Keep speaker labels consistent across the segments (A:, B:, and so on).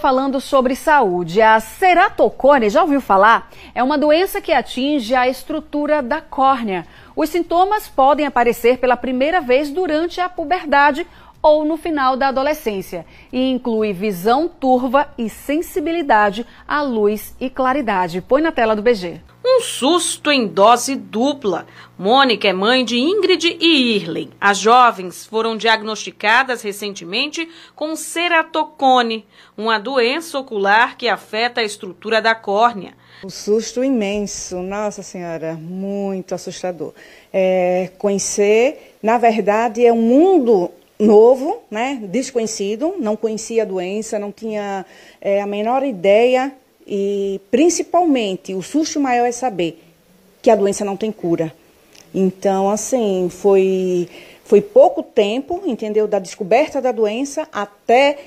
A: Falando sobre saúde, a ceratocone, já ouviu falar? É uma doença que atinge a estrutura da córnea. Os sintomas podem aparecer pela primeira vez durante a puberdade ou no final da adolescência e inclui visão turva e sensibilidade à luz e claridade. Põe na tela do BG.
B: Um susto em dose dupla. Mônica é mãe de Ingrid e Irlen. As jovens foram diagnosticadas recentemente com ceratocone, uma doença ocular que afeta a estrutura da córnea.
C: Um susto imenso, nossa senhora, muito assustador. Conhecer, na verdade, é um mundo novo, né? Desconhecido, não conhecia a doença, não tinha a menor ideia. E, principalmente, o susto maior é saber que a doença não tem cura. Então, assim, foi pouco tempo, entendeu, da descoberta da doença até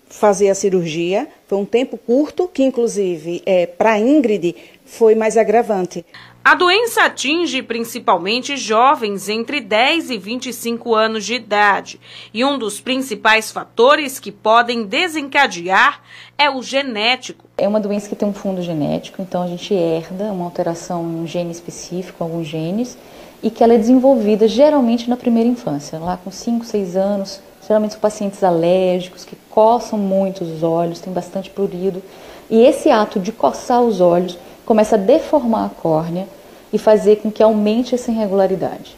C: fazer a cirurgia. Foi um tempo curto, que, inclusive, para a Ingrid, foi mais agravante.
B: A doença atinge principalmente jovens entre 10 e 25 anos de idade. E um dos principais fatores que podem desencadear é o genético.
D: É uma doença que tem um fundo genético, então a gente herda uma alteração em um gene específico, alguns genes, e que ela é desenvolvida geralmente na primeira infância, lá com 5, 6 anos. Geralmente são pacientes alérgicos, que coçam muito os olhos, tem bastante prurido. E esse ato de coçar os olhos começa a deformar a córnea e fazer com que aumente essa irregularidade.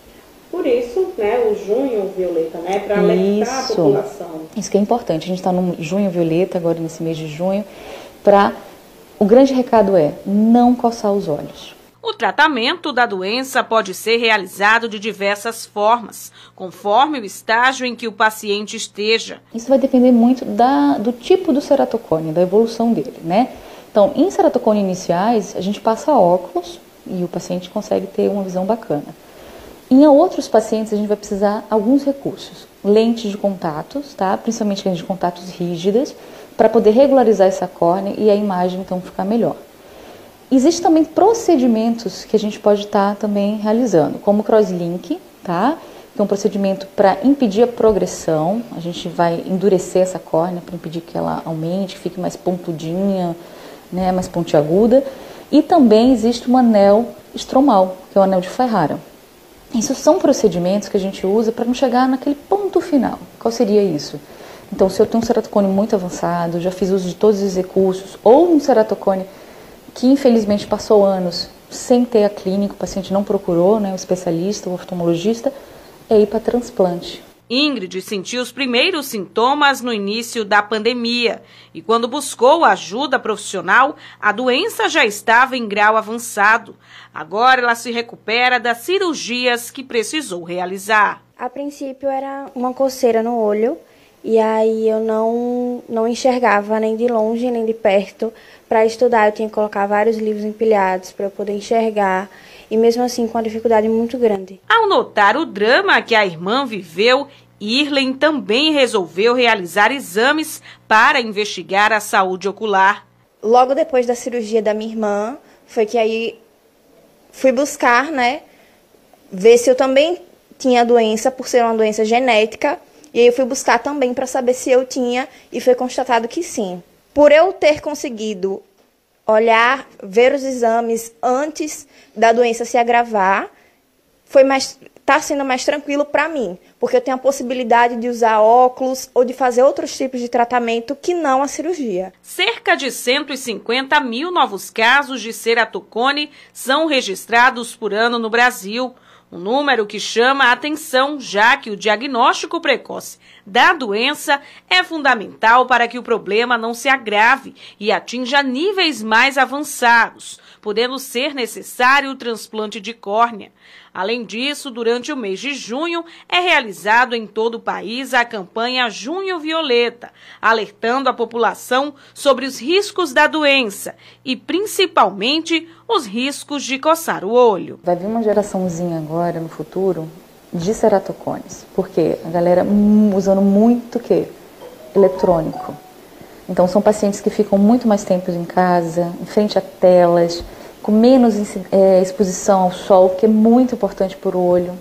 E: Por isso, né, o junho violeta, né, para alertar a população.
D: Isso que é importante. A gente está no junho violeta, agora nesse mês de junho, o grande recado é não coçar os olhos.
B: O tratamento da doença pode ser realizado de diversas formas, conforme o estágio em que o paciente esteja.
D: Isso vai depender muito do tipo do ceratocone, da evolução dele, né? Então, em ceratocone iniciais, a gente passa óculos e o paciente consegue ter uma visão bacana. Em outros pacientes, a gente vai precisar de alguns recursos. Lentes de contatos, tá? Principalmente lentes de contatos rígidas, para poder regularizar essa córnea e a imagem, então, ficar melhor. Existem também procedimentos que a gente pode estar também realizando, como o crosslink, tá? Que é um procedimento para impedir a progressão. A gente vai endurecer essa córnea para impedir que ela aumente, que fique mais pontudinha, né, mais pontiaguda. E também existe um anel estromal, que é o anel de Ferrara. Isso são procedimentos que a gente usa para não chegar naquele ponto final. Qual seria isso? Então, se eu tenho um ceratocone muito avançado, já fiz uso de todos os recursos, ou um ceratocone que infelizmente passou anos sem ter a clínica, o paciente não procurou, né, o especialista, o oftalmologista, é ir para transplante.
B: Ingrid sentiu os primeiros sintomas no início da pandemia e quando buscou ajuda profissional, a doença já estava em grau avançado. Agora ela se recupera das cirurgias que precisou realizar.
F: A princípio era uma coceira no olho e aí eu não enxergava nem de longe nem de perto. Para estudar eu tinha que colocar vários livros empilhados para eu poder enxergar. E mesmo assim com uma dificuldade muito grande.
B: Ao notar o drama que a irmã viveu, Irlen também resolveu realizar exames para investigar a saúde ocular.
F: Logo depois da cirurgia da minha irmã, foi que aí fui buscar, né, ver se eu também tinha a doença, por ser uma doença genética. E aí eu fui buscar também para saber se eu tinha e foi constatado que sim. Por eu ter conseguido ver os exames antes da doença se agravar, tá sendo mais tranquilo para mim, porque eu tenho a possibilidade de usar óculos ou de fazer outros tipos de tratamento que não a cirurgia.
B: Cerca de 150 mil novos casos de ceratocone são registrados por ano no Brasil. Um número que chama a atenção, já que o diagnóstico precoce da doença é fundamental para que o problema não se agrave e atinja níveis mais avançados, podendo ser necessário o transplante de córnea. Além disso, durante o mês de junho, é realizado em todo o país a campanha Junho Violeta, alertando a população sobre os riscos da doença e, principalmente, os riscos de coçar o olho.
D: Vai vir uma geraçãozinha agora, no futuro, de ceratocones, porque a galera usando muito o quê? Eletrônico. Então, são pacientes que ficam muito mais tempo em casa, em frente a telas, com menos exposição ao sol, que é muito importante para o olho,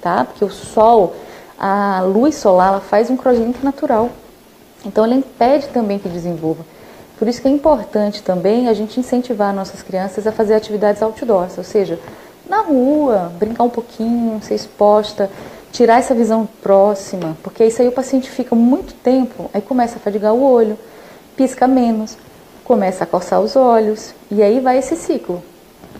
D: tá? Porque o sol, a luz solar, ela faz um crosslink natural. Então, ela impede também que desenvolva. Por isso que é importante também a gente incentivar nossas crianças a fazer atividades outdoors, ou seja, na rua, brincar um pouquinho, ser exposta, tirar essa visão próxima, porque isso aí o paciente fica muito tempo, aí começa a fadigar o olho, pisca menos, começa a coçar os olhos, e aí vai esse ciclo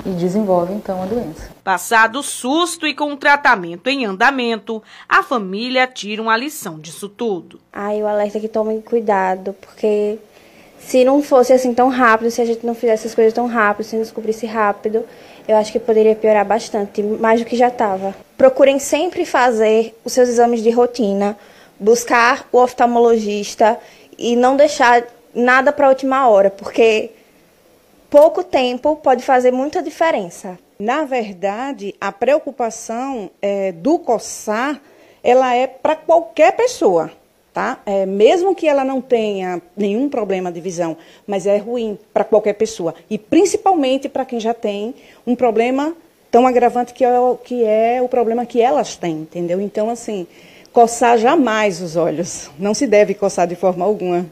D: e desenvolve então a doença.
B: Passado o susto e com o tratamento em andamento, a família tira uma lição disso tudo.
F: O alerta é que tomem cuidado, porque se não fosse assim tão rápido, se a gente não fizesse as coisas tão rápido, se não descobrisse rápido, eu acho que poderia piorar bastante, mais do que já estava. Procurem sempre fazer os seus exames de rotina, buscar o oftalmologista e não deixar nada para a última hora, porque pouco tempo pode fazer muita diferença.
C: Na verdade, a preocupação do coçar, ela é para qualquer pessoa. Tá? Mesmo que ela não tenha nenhum problema de visão, mas é ruim para qualquer pessoa. E principalmente para quem já tem um problema tão agravante que é o problema que elas têm, entendeu? Então, assim, coçar jamais os olhos. Não se deve coçar de forma alguma.